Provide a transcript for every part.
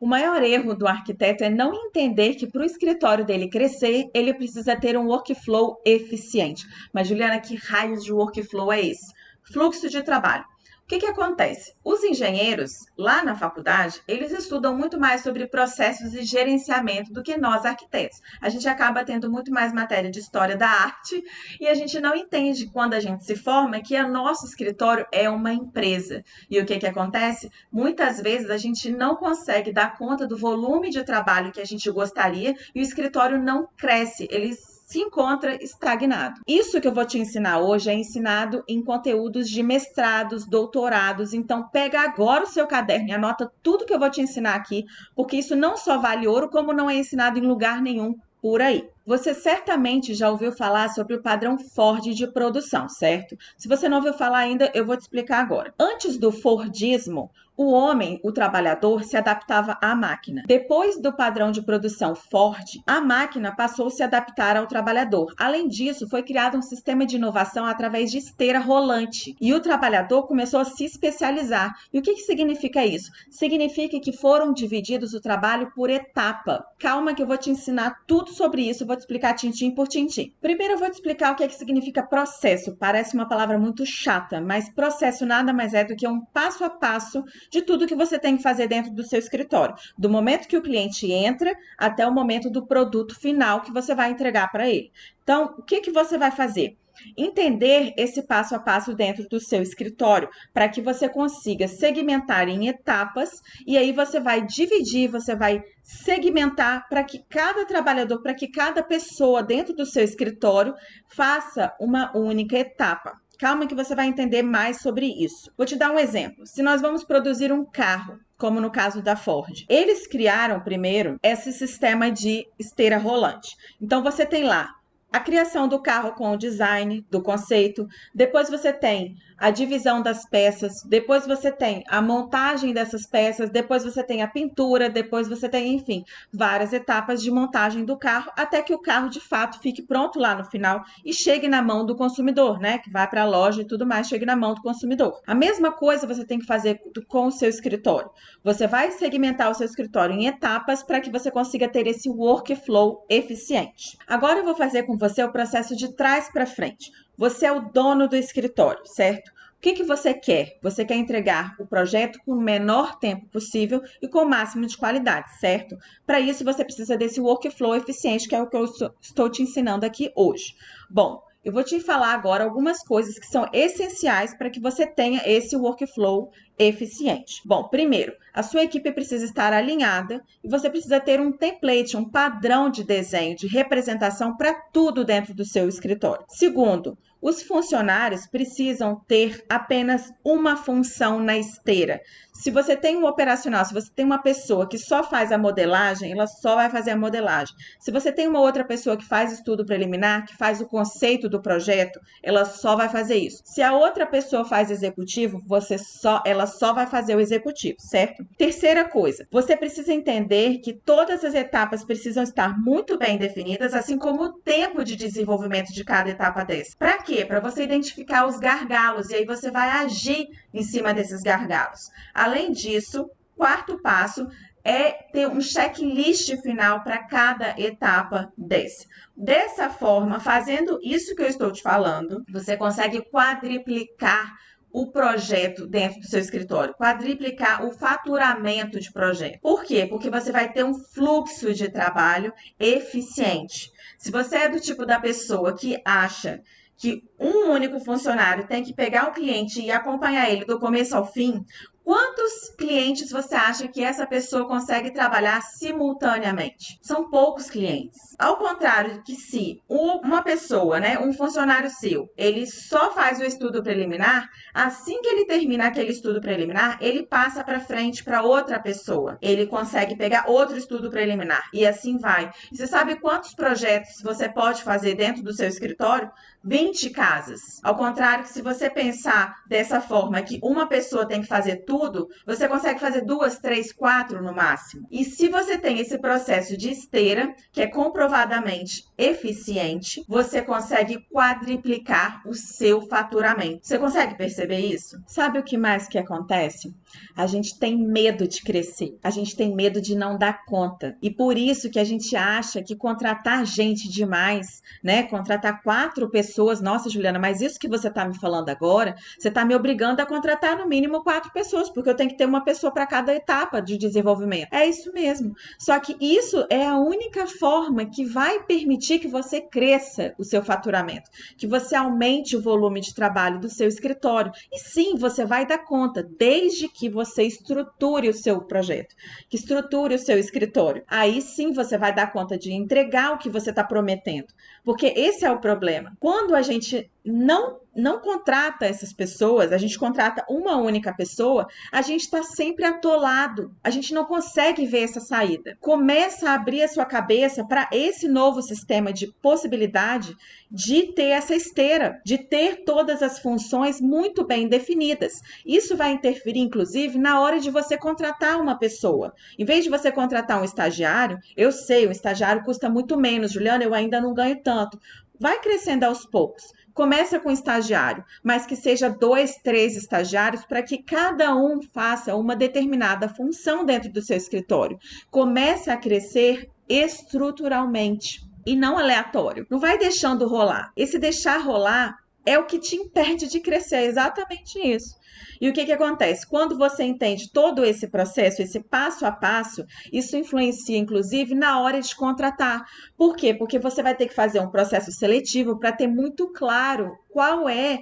O maior erro do arquiteto é não entender que para o escritório dele crescer, ele precisa ter um workflow eficiente. Mas, Juliana, que raios de workflow é esse? Fluxo de trabalho. O que acontece? Os engenheiros, lá na faculdade, eles estudam muito mais sobre processos e gerenciamento do que nós, arquitetos. A gente acaba tendo muito mais matéria de história da arte e a gente não entende, quando a gente se forma, que o nosso escritório é uma empresa. E o que acontece? Muitas vezes a gente não consegue dar conta do volume de trabalho que a gente gostaria e o escritório não cresce, ele se encontra estagnado. Isso que eu vou te ensinar hoje é ensinado em conteúdos de mestrados, doutorados, então pega agora o seu caderno e anota tudo que eu vou te ensinar aqui, porque isso não só vale ouro, como não é ensinado em lugar nenhum por aí. Você certamente já ouviu falar sobre o padrão Ford de produção, certo? Se você não ouviu falar ainda, eu vou te explicar agora. Antes do Fordismo, o homem, o trabalhador, se adaptava à máquina. Depois do padrão de produção Ford, a máquina passou a se adaptar ao trabalhador. Além disso, foi criado um sistema de inovação através de esteira rolante. E o trabalhador começou a se especializar. E o que significa isso? Significa que foram divididos o trabalho por etapa. Calma que eu vou te ensinar tudo sobre isso, vou te explicar tintim por tintim. Primeiro eu vou te explicar o que significa processo. Parece uma palavra muito chata, mas processo nada mais é do que um passo a passo de tudo que você tem que fazer dentro do seu escritório. Do momento que o cliente entra até o momento do produto final que você vai entregar para ele. Então, o que você vai fazer? Entender esse passo a passo dentro do seu escritório para que você consiga segmentar em etapas e aí você vai dividir, você vai segmentar para que cada trabalhador, para que cada pessoa dentro do seu escritório faça uma única etapa. Calma que você vai entender mais sobre isso. Vou te dar um exemplo. Se nós vamos produzir um carro, como no caso da Ford, eles criaram primeiro esse sistema de esteira rolante. Então você tem lá a criação do carro com o design, do conceito, depois você tem a divisão das peças, depois você tem a montagem dessas peças, depois você tem a pintura, depois você tem, enfim, várias etapas de montagem do carro, até que o carro de fato fique pronto lá no final e chegue na mão do consumidor, né? Que vai para a loja e tudo mais, chegue na mão do consumidor. A mesma coisa você tem que fazer com o seu escritório. Você vai segmentar o seu escritório em etapas para que você consiga ter esse workflow eficiente. Agora eu vou fazer com você o processo de trás para frente. Você é o dono do escritório, certo? O que você quer? Você quer entregar o projeto com o menor tempo possível e com o máximo de qualidade, certo? Para isso, você precisa desse workflow eficiente, que é o que eu estou te ensinando aqui hoje. Bom, eu vou te falar agora algumas coisas que são essenciais para que você tenha esse workflow eficiente. Bom, primeiro, a sua equipe precisa estar alinhada e você precisa ter um template, um padrão de desenho, de representação para tudo dentro do seu escritório. Segundo, os funcionários precisam ter apenas uma função na esteira. Se você tem um operacional, se você tem uma pessoa que só faz a modelagem, ela só vai fazer a modelagem. Se você tem uma outra pessoa que faz estudo preliminar, que faz o conceito do projeto, ela só vai fazer isso. Se a outra pessoa faz executivo, ela só vai fazer o executivo, certo? Terceira coisa, você precisa entender que todas as etapas precisam estar muito bem definidas, assim como o tempo de desenvolvimento de cada etapa dessa. Para quê? Para você identificar os gargalos e aí você vai agir em cima desses gargalos. Além disso, quarto passo é ter um checklist final para cada etapa desse. Dessa forma, fazendo isso que eu estou te falando, você consegue quadriplicar o projeto dentro do seu escritório, quadriplicar o faturamento de projeto. Por quê? Porque você vai ter um fluxo de trabalho eficiente. Se você é do tipo da pessoa que acha que um único funcionário tem que pegar o cliente e acompanhar ele do começo ao fim, quantos clientes você acha que essa pessoa consegue trabalhar simultaneamente? São poucos clientes. Ao contrário que se uma pessoa, né, um funcionário seu, ele só faz o estudo preliminar, assim que ele termina aquele estudo preliminar, ele passa para frente para outra pessoa. Ele consegue pegar outro estudo preliminar e assim vai. E você sabe quantos projetos você pode fazer dentro do seu escritório? 20 casas. Ao contrário que se você pensar dessa forma que uma pessoa tem que fazer tudo, tudo, você consegue fazer 2, 3, 4 no máximo. E se você tem esse processo de esteira, que é comprovadamente eficiente, você consegue quadriplicar o seu faturamento. Você consegue perceber isso? Sabe o que mais que acontece? A gente tem medo de crescer, a gente tem medo de não dar conta. E por isso que a gente acha que contratar gente demais, né? Contratar 4 pessoas, nossa, Juliana, mas isso que você está me falando agora, você está me obrigando a contratar no mínimo 4 pessoas, porque eu tenho que ter uma pessoa para cada etapa de desenvolvimento. É isso mesmo. Só que isso é a única forma que vai permitir que você cresça o seu faturamento, que você aumente o volume de trabalho do seu escritório. E sim, você vai dar conta, desde que você estruture o seu projeto, que estruture o seu escritório. Aí sim você vai dar conta de entregar o que você está prometendo. Porque esse é o problema. Quando a gente não contrata essas pessoas, a gente contrata uma única pessoa, a gente está sempre atolado, a gente não consegue ver essa saída. Começa a abrir a sua cabeça para esse novo sistema de possibilidade de ter essa esteira, de ter todas as funções muito bem definidas. Isso vai interferir, inclusive, na hora de você contratar uma pessoa. Em vez de você contratar um estagiário, eu sei, o estagiário custa muito menos, Juliana, eu ainda não ganho tanto. Vai crescendo aos poucos. Começa com estagiário, mas que seja 2, 3 estagiários para que cada um faça uma determinada função dentro do seu escritório. Comece a crescer estruturalmente e não aleatório. Não vai deixando rolar. Esse deixar rolar é o que te impede de crescer, é exatamente isso. E o que acontece? Quando você entende todo esse processo, esse passo a passo, isso influencia, inclusive, na hora de contratar. Por quê? Porque você vai ter que fazer um processo seletivo para ter muito claro qual é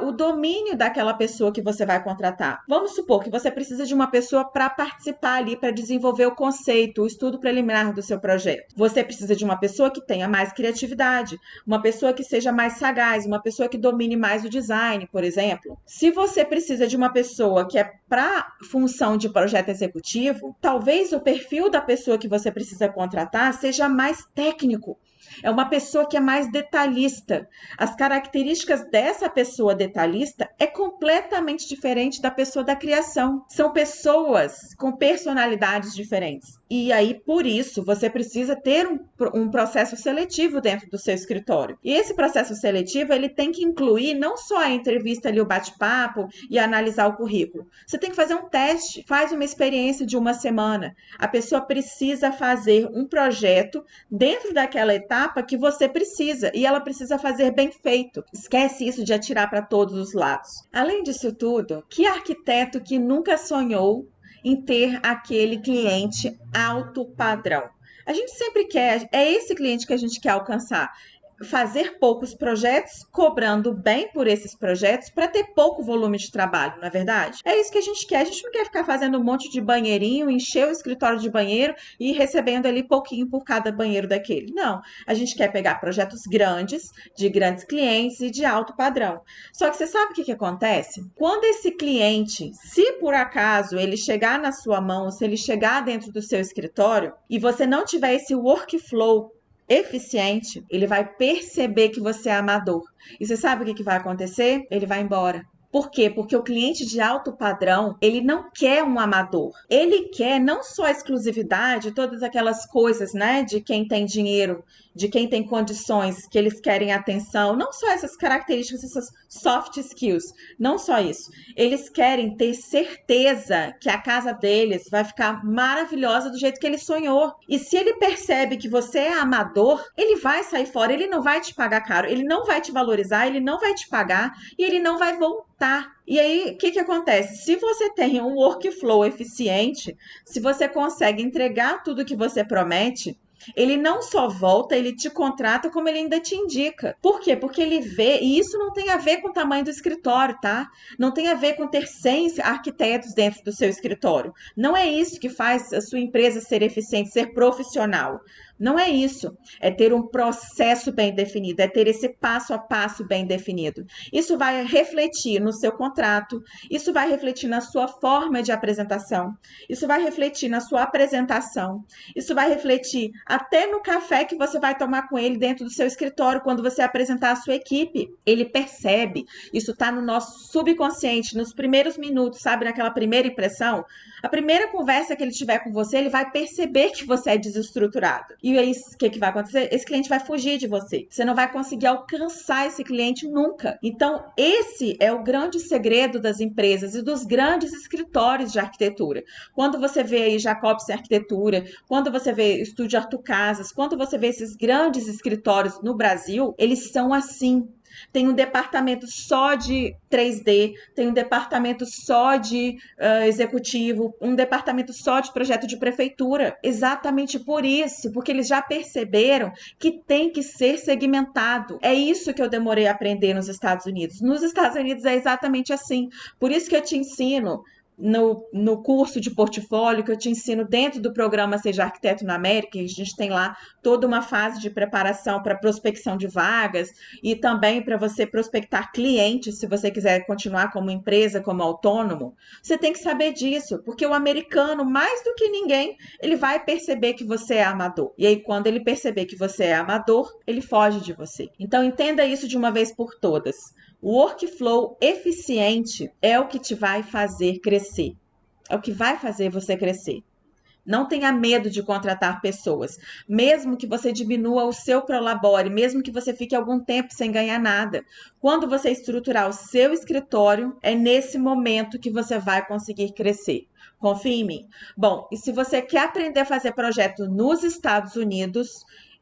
o domínio daquela pessoa que você vai contratar. Vamos supor que você precisa de uma pessoa para participar ali, para desenvolver o conceito, o estudo preliminar do seu projeto. Você precisa de uma pessoa que tenha mais criatividade, uma pessoa que seja mais sagaz, uma pessoa que domine mais o design, por exemplo. Se você precisa de uma pessoa que é para função de projeto executivo, talvez o perfil da pessoa que você precisa contratar seja mais técnico. É uma pessoa que é mais detalhista. As características dessa pessoa detalhista é completamente diferente da pessoa da criação. São pessoas com personalidades diferentes. E aí, por isso, você precisa ter um processo seletivo dentro do seu escritório. E esse processo seletivo, ele tem que incluir não só a entrevista ali, o bate-papo e analisar o currículo. Você tem que fazer um teste, faz uma experiência de 1 semana. A pessoa precisa fazer um projeto dentro daquela etapa que você precisa, e ela precisa fazer bem feito. Esquece isso de atirar para todos os lados. Além disso tudo, que arquiteto que nunca sonhou em ter aquele cliente alto padrão? A gente sempre quer, é esse cliente que a gente quer alcançar. Fazer poucos projetos, cobrando bem por esses projetos para ter pouco volume de trabalho, não é verdade? É isso que a gente quer. A gente não quer ficar fazendo um monte de banheirinho, encher o escritório de banheiro e ir recebendo ali pouquinho por cada banheiro daquele. Não. A gente quer pegar projetos grandes, de grandes clientes e de alto padrão. Só que você sabe o que acontece? Quando esse cliente, se por acaso ele chegar na sua mão, se ele chegar dentro do seu escritório e você não tiver esse workflow eficiente, ele vai perceber que você é amador. E você sabe o que vai acontecer? Ele vai embora. Por quê? Porque o cliente de alto padrão, ele não quer um amador. Ele quer não só a exclusividade, todas aquelas coisas, né, de quem tem dinheiro, de quem tem condições, que eles querem atenção, não só essas características, essas soft skills, não só isso. Eles querem ter certeza que a casa deles vai ficar maravilhosa do jeito que ele sonhou. E se ele percebe que você é amador, ele vai sair fora, ele não vai te pagar caro, ele não vai te valorizar, ele não vai te pagar e ele não vai voltar. E aí, o que acontece? Se você tem um workflow eficiente, se você consegue entregar tudo que você promete, ele não só volta, ele te contrata, como ele ainda te indica. Por quê? Porque ele vê, e isso não tem a ver com o tamanho do escritório, tá? Não tem a ver com ter 100 arquitetos dentro do seu escritório. Não é isso que faz a sua empresa ser eficiente, ser profissional. Não é isso. É ter um processo bem definido, é ter esse passo a passo bem definido. Isso vai refletir no seu contrato, isso vai refletir na sua forma de apresentação, isso vai refletir na sua apresentação, isso vai refletir até no café que você vai tomar com ele dentro do seu escritório, quando você apresentar a sua equipe. Ele percebe, isso está no nosso subconsciente, nos primeiros minutos, sabe, naquela primeira impressão. A primeira conversa que ele tiver com você, ele vai perceber que você é desestruturado. E aí, o que vai acontecer? Esse cliente vai fugir de você. Você não vai conseguir alcançar esse cliente nunca. Então, esse é o grande segredo das empresas e dos grandes escritórios de arquitetura. Quando você vê aí Jacobsen Arquitetura, quando você vê Estúdio Arthur Casas, quando você vê esses grandes escritórios no Brasil, eles são assim. Tem um departamento só de 3D, tem um departamento só de executivo, um departamento só de projeto de prefeitura. Exatamente por isso, porque eles já perceberam que tem que ser segmentado. É isso que eu demorei a aprender nos Estados Unidos. Nos Estados Unidos é exatamente assim. Por isso que eu te ensino no curso de portfólio que eu te ensino dentro do programa Seja Arquiteto na América, a gente tem lá toda uma fase de preparação para prospecção de vagas e também para você prospectar clientes, se você quiser continuar como empresa, como autônomo. Você tem que saber disso, porque o americano, mais do que ninguém, ele vai perceber que você é amador. E aí, quando ele perceber que você é amador, ele foge de você. Então, entenda isso de uma vez por todas. O workflow eficiente é o que te vai fazer crescer. É o que vai fazer você crescer. Não tenha medo de contratar pessoas. Mesmo que você diminua o seu prolabore, mesmo que você fique algum tempo sem ganhar nada. Quando você estruturar o seu escritório, é nesse momento que você vai conseguir crescer. Confie em mim. Bom, e se você quer aprender a fazer projeto nos Estados Unidos,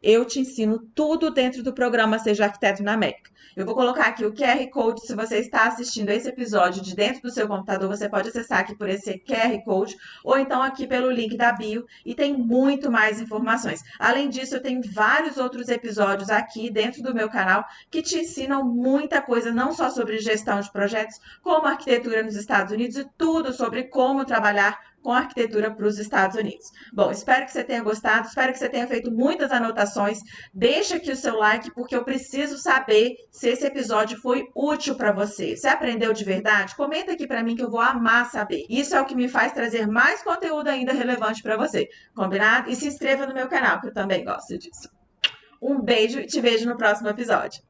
eu te ensino tudo dentro do programa Seja Arquiteto na América. Eu vou colocar aqui o QR Code. Se você está assistindo esse episódio de dentro do seu computador, você pode acessar aqui por esse QR Code ou então aqui pelo link da bio e tem muito mais informações. Além disso, eu tenho vários outros episódios aqui dentro do meu canal que te ensinam muita coisa, não só sobre gestão de projetos, como arquitetura nos Estados Unidos e tudo sobre como trabalhar com arquitetura para os Estados Unidos. Bom, espero que você tenha gostado, espero que você tenha feito muitas anotações. Deixa aqui o seu like, porque eu preciso saber se esse episódio foi útil para você. Você aprendeu de verdade? Comenta aqui para mim que eu vou amar saber. Isso é o que me faz trazer mais conteúdo ainda relevante para você. Combinado? E se inscreva no meu canal, que eu também gosto disso. Um beijo e te vejo no próximo episódio.